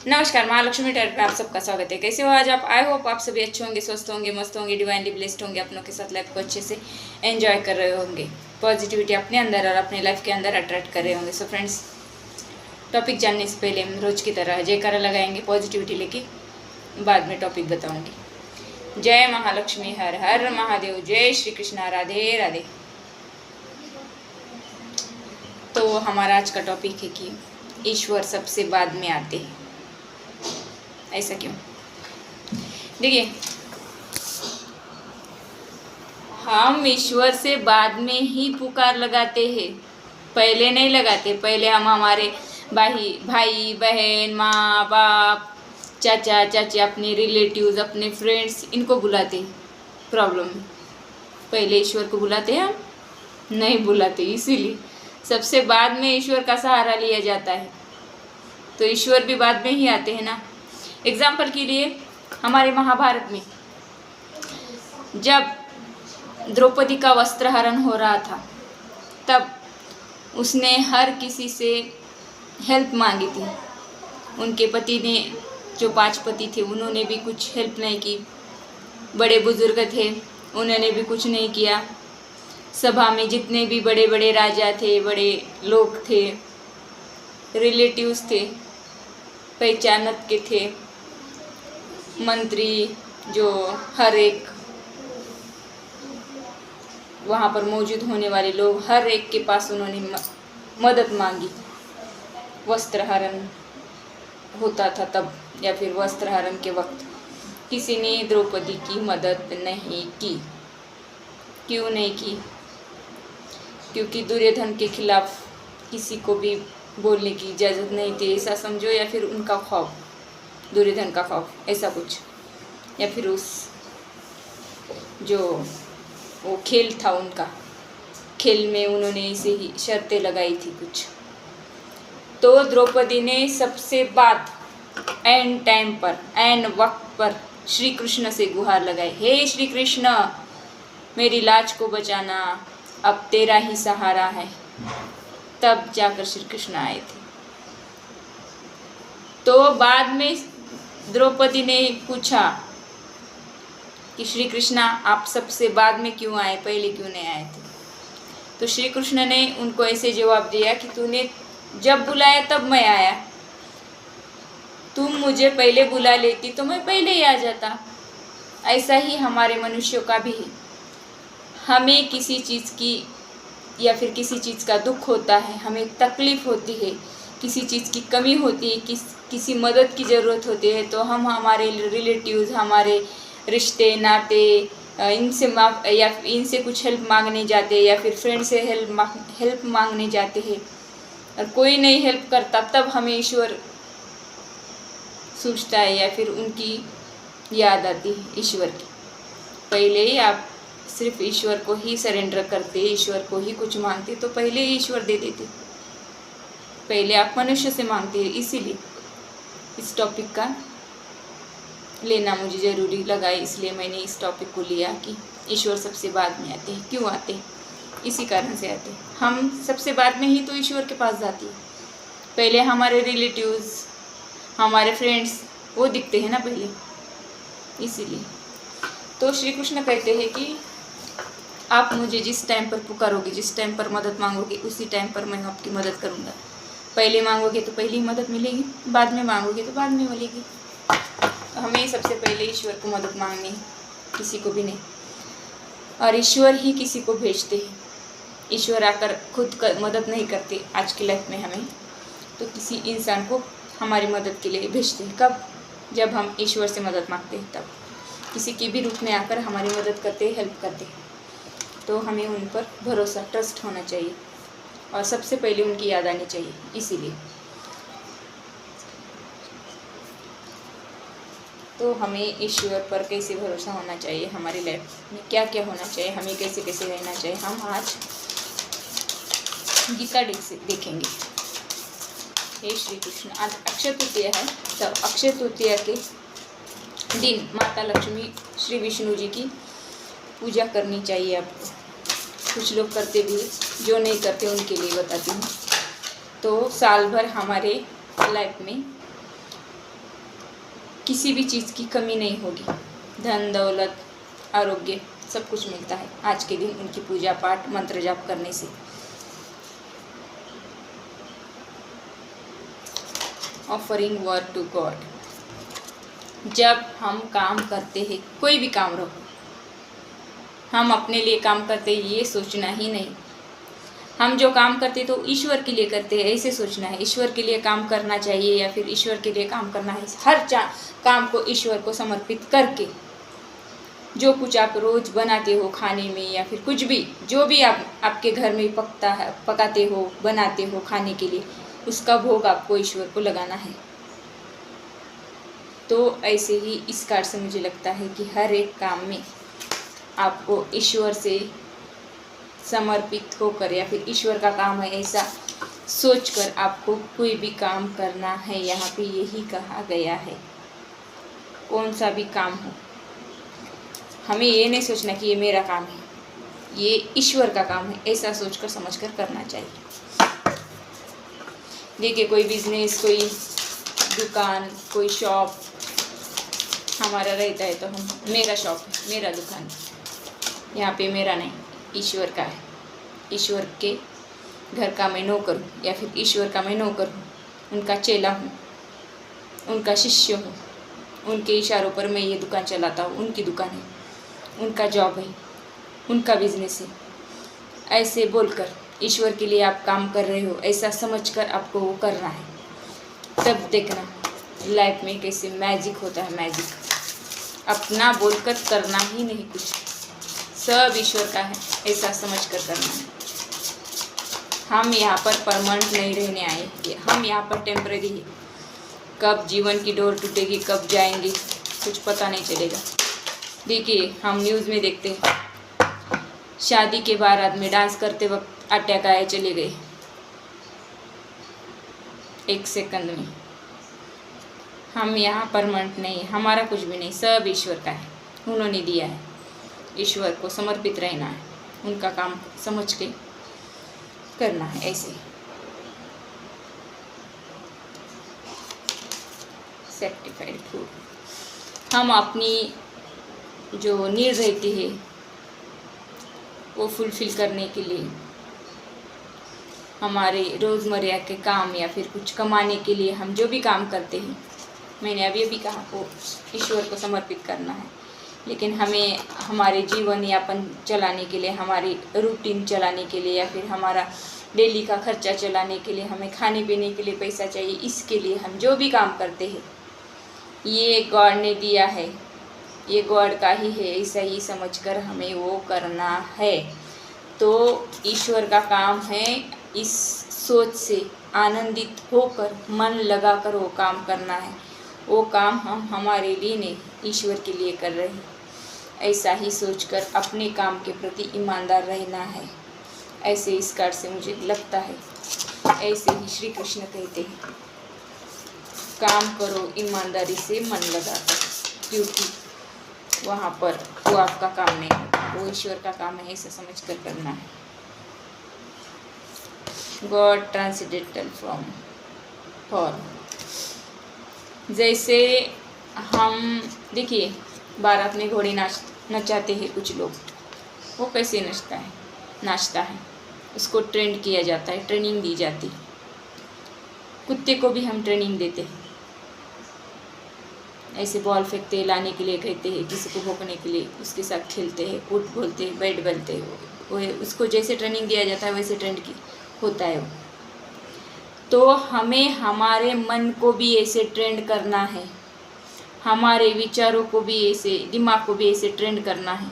नमस्कार, महालक्ष्मी टैलेंट में आप सबका स्वागत है। कैसे हो आज आप? आई होप आप सभी अच्छे होंगे, स्वस्थ होंगे, मस्त होंगे, डिवाइनली ब्लेस्ड होंगे, अपनों के साथ लाइफ को अच्छे से एंजॉय कर रहे होंगे, पॉजिटिविटी अपने अंदर और अपने लाइफ के अंदर अट्रैक्ट कर रहे होंगे। सो फ्रेंड्स, टॉपिक जानने से पहले हम रोज की तरह जयकारा लगाएंगे पॉजिटिविटी लेके, बाद में टॉपिक बताऊंगी। जय महालक्ष्मी, हर हर महादेव, जय श्री कृष्णा, राधे राधे। तो हमारा आज का टॉपिक है कि ईश्वर सबसे बाद में आते हैं। ऐसा क्यों? देखिए, हम ईश्वर से बाद में ही पुकार लगाते हैं, पहले नहीं लगाते। पहले हम हमारे भाई बहन, माँ बाप, चाचा चाची, अपने रिलेटिव्स, अपने फ्रेंड्स, इनको बुलाते हैं प्रॉब्लम में। पहले ईश्वर को बुलाते हैं, हम नहीं बुलाते। इसीलिए सबसे बाद में ईश्वर का सहारा लिया जाता है। तो ईश्वर भी बाद में ही आते हैं ना। एग्जाम्पल के लिए, हमारे महाभारत में जब द्रौपदी का वस्त्रहरण हो रहा था, तब उसने हर किसी से हेल्प मांगी थी। उनके पति ने, जो 5 पति थे, उन्होंने भी कुछ हेल्प नहीं की। बड़े बुजुर्ग थे, उन्होंने भी कुछ नहीं किया। सभा में जितने भी बड़े बड़े राजा थे, बड़े लोग थे, रिलेटिव्स थे, पहचानत के थे, मंत्री, जो हर एक वहाँ पर मौजूद होने वाले लोग, हर एक के पास उन्होंने मदद मांगी। वस्त्रहरण होता था तब, या फिर वस्त्रहरण के वक्त किसी ने द्रौपदी की मदद नहीं की। क्यों नहीं की? क्योंकि दुर्योधन के खिलाफ किसी को भी बोलने की इजाज़त नहीं थी, ऐसा समझो, या फिर उनका खौफ, दुर्योधन का खौफ, ऐसा कुछ। या फिर उस जो वो खेल था उनका, खेल में उन्होंने ऐसे ही शर्तें लगाई थी कुछ। तो द्रौपदी ने सबसे बाद एन टाइम पर, एन वक्त पर श्री कृष्ण से गुहार लगाई, हे श्री कृष्ण, मेरी लाज को बचाना, अब तेरा ही सहारा है। तब जाकर श्री कृष्ण आए थे। तो बाद में द्रौपदी ने पूछा कि श्री कृष्णा, आप सबसे बाद में क्यों आए, पहले क्यों नहीं आए थे? तो श्री कृष्ण ने उनको ऐसे जवाब दिया कि तूने जब बुलाया तब मैं आया, तुम मुझे पहले बुला लेती तो मैं पहले ही आ जाता। ऐसा ही हमारे मनुष्यों का भी है। हमें किसी चीज़ की या फिर किसी चीज़ का दुख होता है, हमें तकलीफ़ होती है, किसी चीज़ की कमी होती है, किसी मदद की ज़रूरत होती है, तो हम हमारे रिलेटिव्स, हमारे रिश्ते नाते, इनसे कुछ हेल्प मांगने जाते हैं, या फिर फ्रेंड से हेल्प मांगने जाते हैं। और कोई नहीं हेल्प करता, तब हमें ईश्वर सूझता है, या फिर उनकी याद आती है ईश्वर की। पहले ही आप सिर्फ ईश्वर को ही सरेंडर करते, ईश्वर को ही कुछ मांगते, तो पहले ही ईश्वर दे देते। पहले आप मनुष्य से मांगते हैं। इसीलिए इस टॉपिक का लेना मुझे ज़रूरी लगा, इसलिए मैंने इस टॉपिक को लिया कि ईश्वर सबसे बाद में आते हैं। क्यों आते हैं? इसी कारण से आते हैं। हम सबसे बाद में ही तो ईश्वर के पास जाते हैं। पहले हमारे रिलेटिव्स, हमारे फ्रेंड्स, वो दिखते हैं ना पहले, इसीलिए। तो श्री कृष्ण कहते हैं कि आप मुझे जिस टाइम पर पुकारोगे, जिस टाइम पर मदद मांगोगे, उसी टाइम पर मैं आपकी मदद करूँगा। पहले मांगोगे तो पहले ही मदद मिलेगी, बाद में मांगोगे तो बाद में मिलेगी। तो हमें सबसे पहले ईश्वर को मदद मांगनी है, किसी को भी नहीं। और ईश्वर ही किसी को भेजते हैं। ईश्वर आकर खुद मदद नहीं करते आज की लाइफ में हमें, तो किसी इंसान को हमारी मदद के लिए भेजते हैं। कब? जब हम ईश्वर से मदद मांगते हैं, तब किसी के भी रूप में आकर हमारी मदद करते हैं, हेल्प करते हैं। तो हमें उन पर भरोसा, ट्रस्ट होना चाहिए, और सबसे पहले उनकी याद आनी चाहिए। इसीलिए तो हमें ईश्वर पर कैसे भरोसा होना चाहिए, हमारी लाइफ में क्या क्या होना चाहिए, हमें कैसे कैसे रहना चाहिए, हम आज गीता देखेंगे। हे श्री कृष्ण, आज अक्षय तृतीया है, तो अक्षय तृतीया के दिन माता लक्ष्मी, श्री विष्णु जी की पूजा करनी चाहिए आपको। कुछ लोग करते भी, जो नहीं करते उनके लिए बताती हूँ। तो साल भर हमारे लाइफ में किसी भी चीज़ की कमी नहीं होगी। धन दौलत आरोग्य सब कुछ मिलता है आज के दिन उनकी पूजा पाठ मंत्र जाप करने से। Offering word to God. जब हम काम करते हैं, कोई भी काम रहो, हम अपने लिए काम करते हैं ये सोचना ही नहीं। हम जो काम करते तो ईश्वर के लिए करते हैं ऐसे सोचना है। ईश्वर के लिए काम करना चाहिए या फिर ईश्वर के लिए काम करना है। हर काम को ईश्वर को समर्पित करके जो कुछ आप रोज बनाते हो खाने में या फिर कुछ भी जो भी आप आपके घर में पकता है, पकाते हो, बनाते हो खाने के लिए, उसका भोग आपको ईश्वर को लगाना है। तो ऐसे ही इस कार्ड से मुझे लगता है कि हर एक काम में आपको ईश्वर से समर्पित होकर या फिर ईश्वर का काम है ऐसा सोचकर आपको कोई भी काम करना है। यहाँ पे यही कहा गया है, कौन सा भी काम हो, हमें ये नहीं सोचना कि ये मेरा काम है, ये ईश्वर का काम है, ऐसा सोचकर समझकर करना चाहिए। देखिए कोई बिजनेस, कोई दुकान, कोई शॉप हमारा रहता है तो हम, मेरा शॉप है, मेरा दुकान है, यहाँ पे मेरा नहीं, ईश्वर का है। ईश्वर के घर का मैं नौकर हूँ या फिर ईश्वर का मैं नौकर हूँ, उनका चेला हूँ, उनका शिष्य हूँ, उनके इशारों पर मैं ये दुकान चलाता हूँ, उनकी दुकान है, उनका जॉब है, उनका बिजनेस है। ऐसे बोलकर ईश्वर के लिए आप काम कर रहे हो ऐसा समझकर आपको वो करना है। तब देखना लाइफ में कैसे मैजिक होता है। मैजिक अपना बोलकर करना ही नहीं, कुछ सब ईश्वर का है ऐसा समझकर करना है। हम यहाँ पर परमानेंट नहीं रहने आए हैं, हम यहाँ पर टेम्परेरी है। कब जीवन की डोर टूटेगी, कब जाएंगे, कुछ पता नहीं चलेगा। देखिए हम न्यूज़ में देखते हैं शादी के बारात में डांस करते वक्त अटैक आए, चले गए 1 सेकंड में। हम यहाँ परमानेंट नहीं है, हमारा कुछ भी नहीं, सब ईश्वर का है, उन्होंने दिया है। ईश्वर को समर्पित रहना है, उनका काम समझ के करना है। ऐसे सेक्टिफाइड फूड, हम अपनी जो नीड रहती है वो फुलफिल करने के लिए, हमारे रोज़मर्रा के काम या फिर कुछ कमाने के लिए हम जो भी काम करते हैं, मैंने अभी कहा वो ईश्वर को समर्पित करना है। लेकिन हमें हमारे जीवन यापन चलाने के लिए, हमारी रूटीन चलाने के लिए या फिर हमारा डेली का खर्चा चलाने के लिए, हमें खाने पीने के लिए पैसा चाहिए। इसके लिए हम जो भी काम करते हैं ये गॉड ने दिया है, ये गॉड का ही है, ऐसा ही समझकर हमें वो करना है। तो ईश्वर का काम है, इस सोच से आनंदित होकर मन लगाकर वो काम करना है। वो काम हम हमारे लिए नहीं, ईश्वर के लिए कर रहे हैं। ऐसा ही सोचकर अपने काम के प्रति ईमानदार रहना है। ऐसे इस कार्ड से मुझे लगता है, ऐसे ही श्री कृष्ण कहते हैं काम करो ईमानदारी से मन लगाकर, क्योंकि वहाँ पर वो आपका काम नहीं है, वो ईश्वर का काम है, ऐसा समझकर करना है। गॉड ट्रांसेंडेंटल फ्रॉम फॉर, जैसे हम देखिए बारात में घोड़े नचाते हैं कुछ लोग, वो कैसे नाचता है, उसको ट्रेंड किया जाता है, ट्रेनिंग दी जाती है। कुत्ते को भी हम ट्रेनिंग देते हैं, ऐसे बॉल फेंकते हैं, लाने के लिए कहते हैं, किसी को भोंकने के लिए उसके साथ खेलते हैं, उठ बोलते हैं, बैठ बोलते हैं, वो उसको जैसे ट्रेनिंग दिया जाता है वैसे ट्रेंड की होता है वो। तो हमें हमारे मन को भी ऐसे ट्रेंड करना है, हमारे विचारों को भी ऐसे, दिमाग को भी ऐसे ट्रेंड करना है।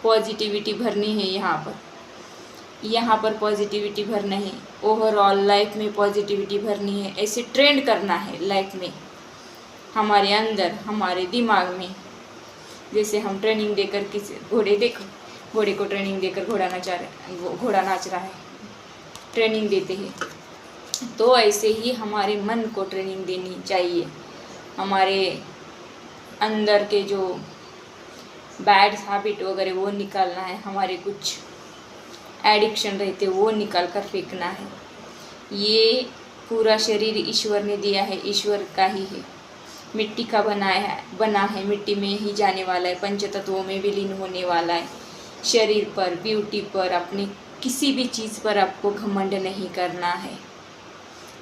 पॉजिटिविटी भरनी है यहाँ पर पॉजिटिविटी भरना है, ओवरऑल लाइफ में पॉजिटिविटी भरनी है। ऐसे ट्रेंड करना है लाइफ में, हमारे अंदर, हमारे दिमाग में। जैसे हम ट्रेनिंग देकर किसी घोड़े को ट्रेनिंग देकर घोड़ा नाच रहा है, ट्रेनिंग देते हैं। तो ऐसे ही हमारे मन को ट्रेनिंग देनी चाहिए। हमारे अंदर के जो बैड हैबिट वगैरह वो निकालना है, हमारे कुछ एडिक्शन रहते वो निकाल कर फेंकना है। ये पूरा शरीर ईश्वर ने दिया है, ईश्वर का ही है, मिट्टी का बना है, मिट्टी में ही जाने वाला है, पंच तत्वों में विलीन होने वाला है। शरीर पर, ब्यूटी पर, अपने किसी भी चीज़ पर आपको घमंड नहीं करना है।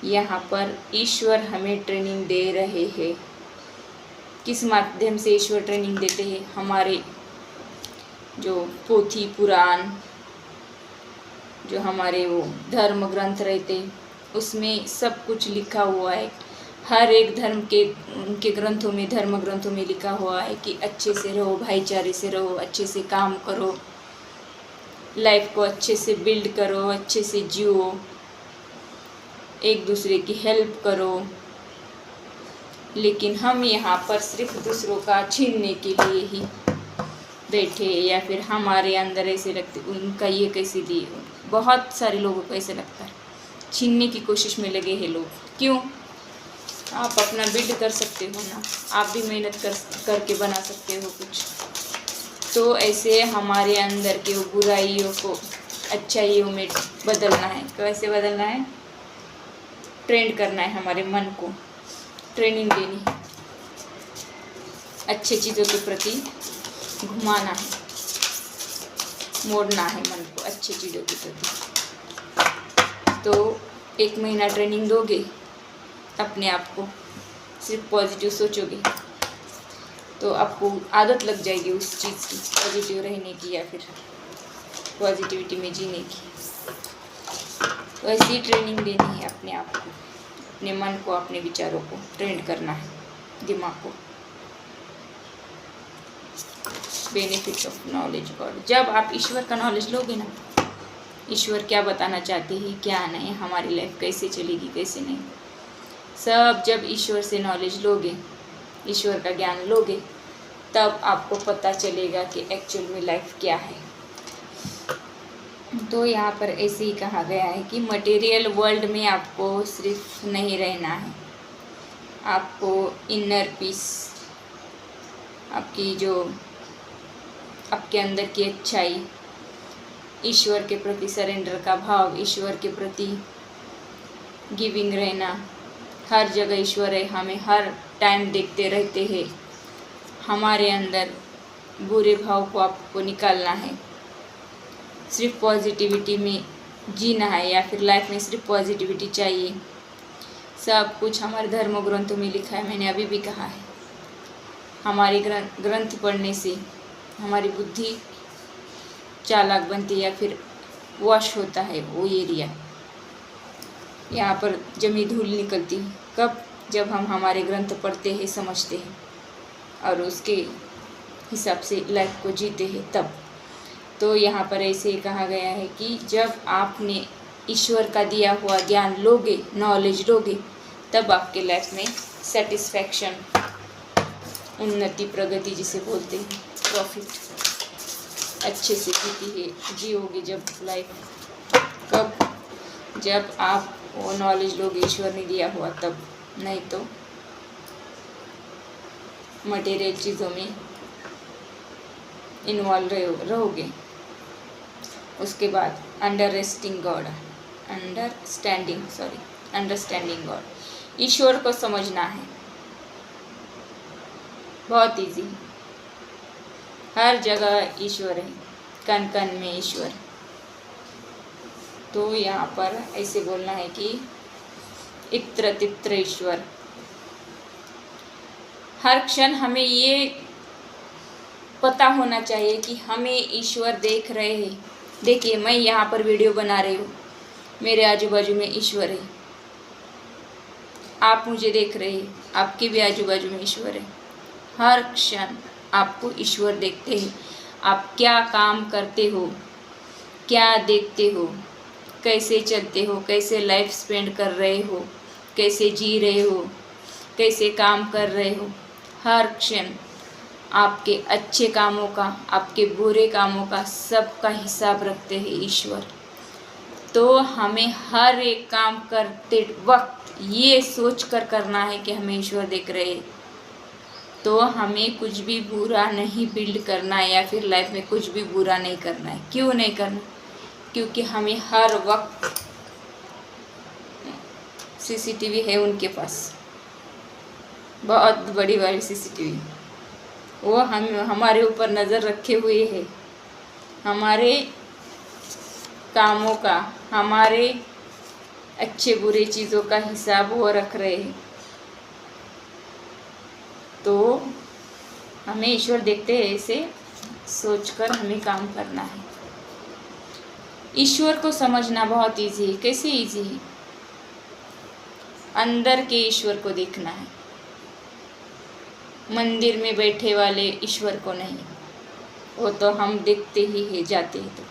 यहाँ पर ईश्वर हमें ट्रेनिंग दे रहे हैं। किस माध्यम से ईश्वर ट्रेनिंग देते हैं? हमारे जो पोथी पुराण, जो हमारे वो धर्म ग्रंथ रहते, उसमें सब कुछ लिखा हुआ है। हर एक धर्म के उनके ग्रंथों में, धर्म ग्रंथों में लिखा हुआ है कि अच्छे से रहो, भाईचारे से रहो, अच्छे से काम करो, लाइफ को अच्छे से बिल्ड करो, अच्छे से जियो, एक दूसरे की हेल्प करो। लेकिन हम यहाँ पर सिर्फ दूसरों का छीनने के लिए ही बैठे, या फिर हमारे अंदर ऐसे लगते उनका ये कैसे दिए। बहुत सारे लोगों को ऐसे लगता है, छीनने की कोशिश में लगे हैं लोग। क्यों? आप अपना बिल्ड कर सकते हो ना, आप भी मेहनत करके बना सकते हो कुछ। तो ऐसे हमारे अंदर के वो बुराइयों को अच्छाइयों में बदलना है। कैसे बदलना है? ट्रेंड करना है, हमारे मन को ट्रेनिंग देनी है, अच्छी चीज़ों के प्रति घुमाना है, मोड़ना है मन को अच्छी चीज़ों के प्रति। तो 1 महीना ट्रेनिंग दोगे अपने आप को, सिर्फ पॉजिटिव सोचोगे तो आपको आदत लग जाएगी उस चीज़ की, पॉजिटिव रहने की या फिर पॉजिटिविटी में जीने की। तो ऐसी ट्रेनिंग देनी है अपने आप को, अपने मन को, अपने विचारों को ट्रेंड करना है, दिमाग को। Benefits of knowledge God. जब आप ईश्वर का नॉलेज लोगे ना, ईश्वर क्या बताना चाहते हैं, क्या नहीं, हमारी लाइफ कैसे चलेगी, कैसे नहीं, सब जब ईश्वर से नॉलेज लोगे, ईश्वर का ज्ञान लोगे, तब आपको पता चलेगा कि एक्चुअल में लाइफ क्या है। तो यहाँ पर ऐसे ही कहा गया है कि मटेरियल वर्ल्ड में आपको सिर्फ नहीं रहना है, आपको इनर पीस, आपकी जो आपके अंदर की अच्छाई, ईश्वर के प्रति सरेंडर का भाव, ईश्वर के प्रति गिविंग रहना। हर जगह ईश्वर है, हमें हर टाइम देखते रहते हैं। हमारे अंदर बुरे भाव को आपको निकालना है, सिर्फ पॉजिटिविटी में जीना है, या फिर लाइफ में सिर्फ पॉजिटिविटी चाहिए। सब कुछ हमारे धर्म ग्रंथों में लिखा है, मैंने अभी भी कहा है। हमारे ग्रंथ पढ़ने से हमारी बुद्धि चालाक बनती है, या फिर वॉश होता है वो एरिया, यहाँ पर जमी धूल निकलती है। कब? जब हम हमारे ग्रंथ पढ़ते हैं, समझते हैं और उसके हिसाब से लाइफ को जीते हैं तब। तो यहाँ पर ऐसे कहा गया है कि जब आपने ईश्वर का दिया हुआ ज्ञान लोगे, नॉलेज लोगे, तब आपके लाइफ में सेटिस्फैक्शन, उन्नति, प्रगति जिसे बोलते हैं, प्रॉफिट अच्छे से जियोगे जब लाइफ। कब? जब आप वो नॉलेज लोगे ईश्वर ने दिया हुआ तब, नहीं तो मटेरियल चीज़ों में इन्वॉल्व रहोगे। उसके बाद अंडरस्टैंडिंग गॉड, ईश्वर को समझना है। बहुत इजी, हर जगह ईश्वर है, कण कण में ईश्वर। तो यहाँ पर ऐसे बोलना है कि इत्र तित्र ईश्वर। हर क्षण हमें ये पता होना चाहिए कि हमें ईश्वर देख रहे हैं। देखिए, मैं यहाँ पर वीडियो बना रही हूँ, मेरे आजू बाजू में ईश्वर है, आप मुझे देख रहे हैं, आपके भी आजू बाजू में ईश्वर है। हर क्षण आपको ईश्वर देखते हैं। आप क्या काम करते हो, क्या देखते हो, कैसे चलते हो, कैसे लाइफ स्पेंड कर रहे हो, कैसे जी रहे हो, कैसे काम कर रहे हो, हर क्षण आपके अच्छे कामों का, आपके बुरे कामों का, सब का हिसाब रखते हैं ईश्वर। तो हमें हर एक काम करते वक्त ये सोच कर करना है कि हमें ईश्वर देख रहे हैं। तो हमें कुछ भी बुरा नहीं बिल्ड करना है, या फिर लाइफ में कुछ भी बुरा नहीं करना है। क्यों नहीं करना? क्योंकि हमें हर वक्त सीसीटीवी है उनके पास, बहुत बड़ी वाली सीसीटीवी, वो हमारे ऊपर नज़र रखे हुए है, हमारे कामों का, हमारे अच्छे बुरे चीज़ों का हिसाब वो रख रहे हैं। तो हमें ईश्वर देखते हैं, ऐसे सोचकर हमें काम करना है। ईश्वर को समझना बहुत इजी है। कैसे इजी है? अंदर के ईश्वर को देखना है, मंदिर में बैठे वाले ईश्वर को नहीं। वो तो हम देखते ही है, जाते हैं। तो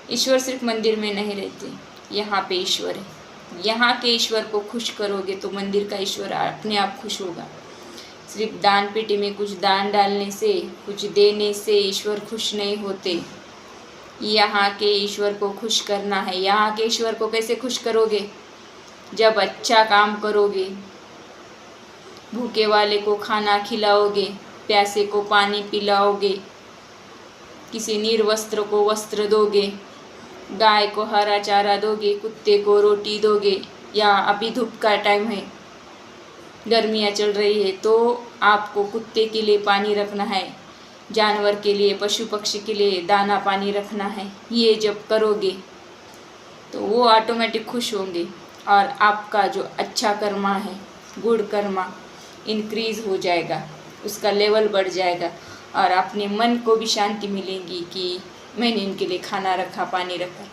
ईश्वर सिर्फ मंदिर में नहीं रहते, यहाँ पे ईश्वर है। यहाँ के ईश्वर को खुश करोगे तो मंदिर का ईश्वर अपने आप खुश होगा। सिर्फ दान पेटी में कुछ दान डालने से, कुछ देने से ईश्वर खुश नहीं होते। यहाँ के ईश्वर को खुश करना है। यहाँ के ईश्वर को कैसे खुश करोगे? जब अच्छा काम करोगे, भूखे वाले को खाना खिलाओगे, प्यासे को पानी पिलाओगे, किसी निर्वस्त्र को वस्त्र दोगे, गाय को हरा चारा दोगे, कुत्ते को रोटी दोगे। या अभी धूप का टाइम है, गर्मियाँ चल रही है, तो आपको कुत्ते के लिए पानी रखना है, जानवर के लिए, पशु पक्षी के लिए दाना पानी रखना है। ये जब करोगे तो वो ऑटोमेटिक खुश होंगे और आपका जो अच्छा कर्मा है, गुड कर्मा इंक्रीज़ हो जाएगा, उसका लेवल बढ़ जाएगा और अपने मन को भी शांति मिलेगी कि मैंने इनके लिए खाना रखा, पानी रखा।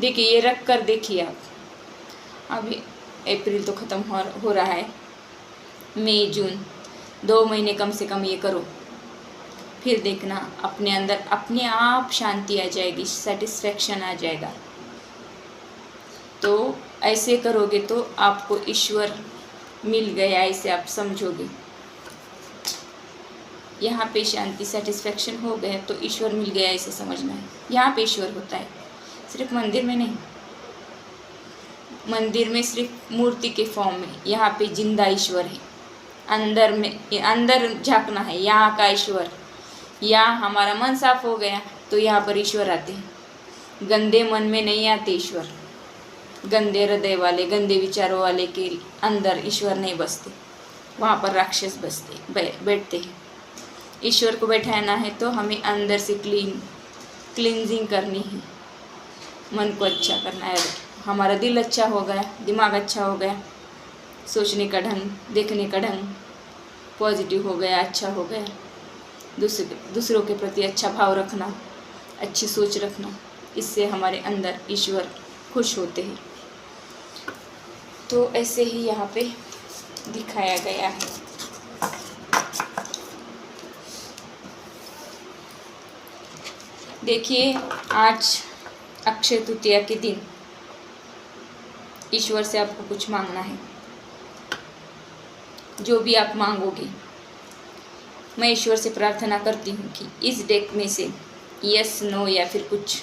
देखिए, ये रख कर देखिए आप। अभी अप्रैल तो ख़त्म हो रहा है, मई जून 2 महीने कम से कम ये करो, फिर देखना अपने अंदर अपने आप शांति आ जाएगी, सेटिस्फैक्शन आ जाएगा। तो ऐसे करोगे तो आपको ईश्वर मिल गया, ऐसे आप समझोगे। यहाँ पे शांति, सेटिस्फैक्शन हो गया तो ईश्वर मिल गया, ऐसे समझना है। यहाँ पे ईश्वर होता है, सिर्फ मंदिर में नहीं। मंदिर में सिर्फ मूर्ति के फॉर्म में, यहाँ पे जिंदा ईश्वर है। अंदर झांकना है, यहाँ का ईश्वर। यहाँ हमारा मन साफ हो गया तो यहाँ पर ईश्वर आते हैं। गंदे मन में नहीं आते ईश्वर। गंदे हृदय वाले, गंदे विचारों वाले के अंदर ईश्वर नहीं बसते, वहाँ पर राक्षस बैठते हैं। ईश्वर को बैठाना है तो हमें अंदर से क्लींजिंग करनी है, मन को अच्छा करना है। हमारा दिल अच्छा हो गया, दिमाग अच्छा हो गया, सोचने का ढंग, देखने का ढंग पॉजिटिव हो गया, अच्छा हो गया। दूसरों के प्रति अच्छा भाव रखना, अच्छी सोच रखना, इससे हमारे अंदर ईश्वर खुश होते हैं। तो ऐसे ही यहाँ पे दिखाया गया है। देखिए, आज अक्षय तृतीया के दिन ईश्वर से आपको कुछ मांगना है। जो भी आप मांगोगे, मैं ईश्वर से प्रार्थना करती हूँ कि इस डेक में से यस, नो या फिर कुछ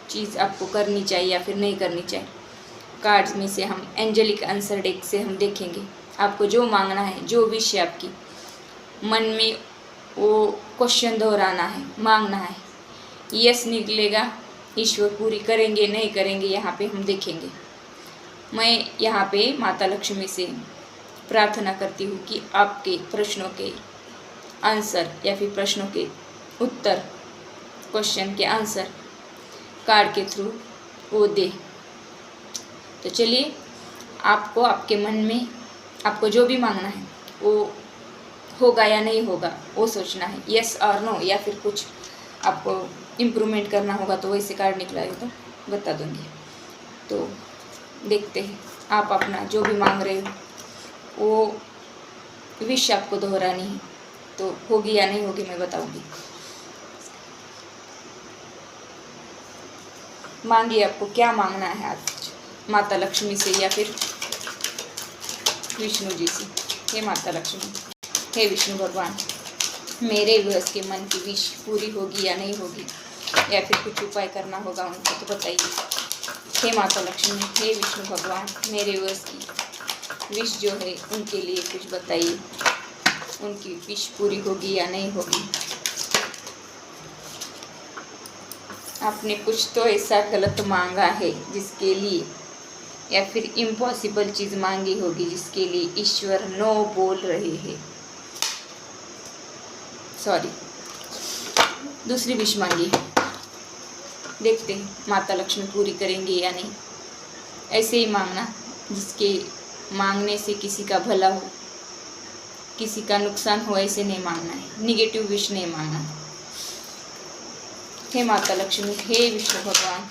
चीज़ आपको करनी चाहिए या फिर नहीं करनी चाहिए। कार्ड्स में से हम एंजेलिक आंसर डेक से हम देखेंगे आपको जो मांगना है, जो विश है आपकी मन में, वो क्वेश्चन दोहराना है, मांगना है। यस निकलेगा, ईश्वर पूरी करेंगे, नहीं करेंगे यहाँ पे हम देखेंगे। मैं यहाँ पे माता लक्ष्मी से प्रार्थना करती हूँ कि आपके प्रश्नों के आंसर या फिर प्रश्नों के उत्तर, क्वेश्चन के आंसर कार्ड के थ्रू वो दे। तो चलिए, आपको आपके मन में आपको जो भी मांगना है वो होगा या नहीं होगा वो सोचना है, यस और नो, या फिर कुछ आपको इम्प्रूवमेंट करना होगा तो वैसे कार्ड निकला है तो बता दूँगी। तो देखते हैं, आप अपना जो भी मांग रहे हो वो विश आपको दोहरानी है, तो होगी या नहीं होगी मैं बताऊँगी। मांगिए, आपको क्या मांगना है आज माता लक्ष्मी से या फिर विष्णु जी से। हे माता लक्ष्मी, हे विष्णु भगवान, मेरे व्यूअर्स के मन की विश पूरी होगी या नहीं होगी, या फिर कुछ उपाय करना होगा उनको तो बताइए। हे माता लक्ष्मी, हे विष्णु भगवान, मेरे व्यूअर्स की विश जो है उनके लिए कुछ बताइए, उनकी विश पूरी होगी या नहीं होगी। आपने कुछ तो ऐसा गलत मांगा है जिसके लिए या फिर इम्पॉसिबल चीज़ मांगी होगी जिसके लिए ईश्वर नो बोल रहे हैं। सॉरी, दूसरी विश मांगी है, देखते हैं माता लक्ष्मी पूरी करेंगे या नहीं। ऐसे ही मांगना जिसके मांगने से किसी का भला हो, किसी का नुकसान हो, ऐसे नहीं मांगना है। निगेटिव विश नहीं मांगना। हे माता लक्ष्मी, हे विष्णु भगवान,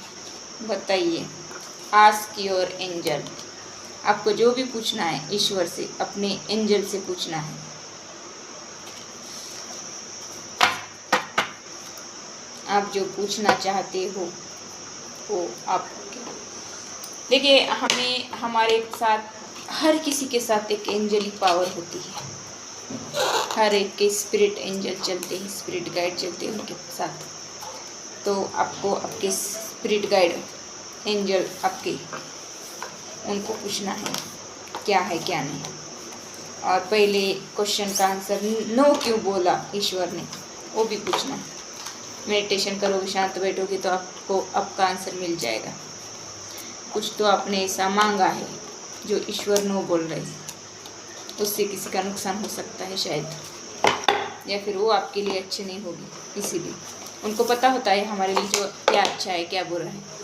बताइए आस्क योर एंजल। आपको जो भी पूछना है ईश्वर से, अपने एंजल से पूछना है। आप जो पूछना चाहते हो वो आप देखिए। हमें हमारे साथ, हर किसी के साथ एक एंजलिक पावर होती है। हर एक के स्पिरिट एंजल चलते हैं, स्पिरिट गाइड चलते हैं उनके साथ। तो आपको आपके स्पिरिट गाइड एंजल आपके, उनको पूछना है क्या है क्या नहीं। और पहले क्वेश्चन का आंसर नो क्यों बोला ईश्वर ने, वो भी पूछना है। मेडिटेशन करोगे, शांत बैठोगे तो आपको आपका आंसर मिल जाएगा। कुछ तो आपने ऐसा मांगा है जो ईश्वर नो बोल रहे हैं, उससे किसी का नुकसान हो सकता है शायद, या फिर वो आपके लिए अच्छी नहीं होगी। इसीलिए उनको पता होता है हमारे लिए जो क्या अच्छा है क्या बुरा है।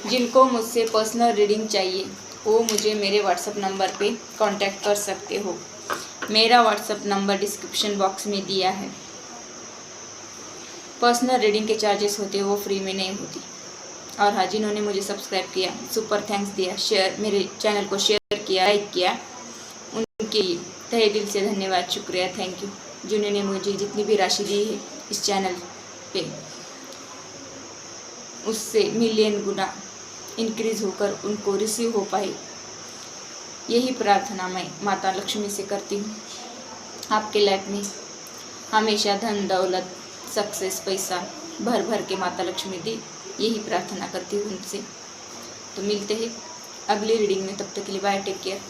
जिनको मुझसे पर्सनल रीडिंग चाहिए वो मुझे मेरे व्हाट्सएप नंबर पे कांटेक्ट कर सकते हो। मेरा व्हाट्सएप नंबर डिस्क्रिप्शन बॉक्स में दिया है। पर्सनल रीडिंग के चार्जेस होते हैं, वो फ्री में नहीं होती। और हाँ, जिन्होंने मुझे सब्सक्राइब किया, सुपर थैंक्स दिया, शेयर, मेरे चैनल को शेयर किया, लाइक किया, उनके तहे दिल से धन्यवाद, शुक्रिया, थैंक यू। जिन्होंने मुझे जितनी भी राशि दी है इस चैनल पे, उससे मिलियन गुना इंक्रीज़ होकर उनको रिसीव हो पाए, यही प्रार्थना मैं माता लक्ष्मी से करती हूँ। आपके लाइफ में हमेशा धन दौलत सक्सेस पैसा भर भर के माता लक्ष्मी दे, यही प्रार्थना करती हूँ उनसे। तो मिलते हैं अगली रीडिंग में, तब तक के लिए बाय, टेक केयर।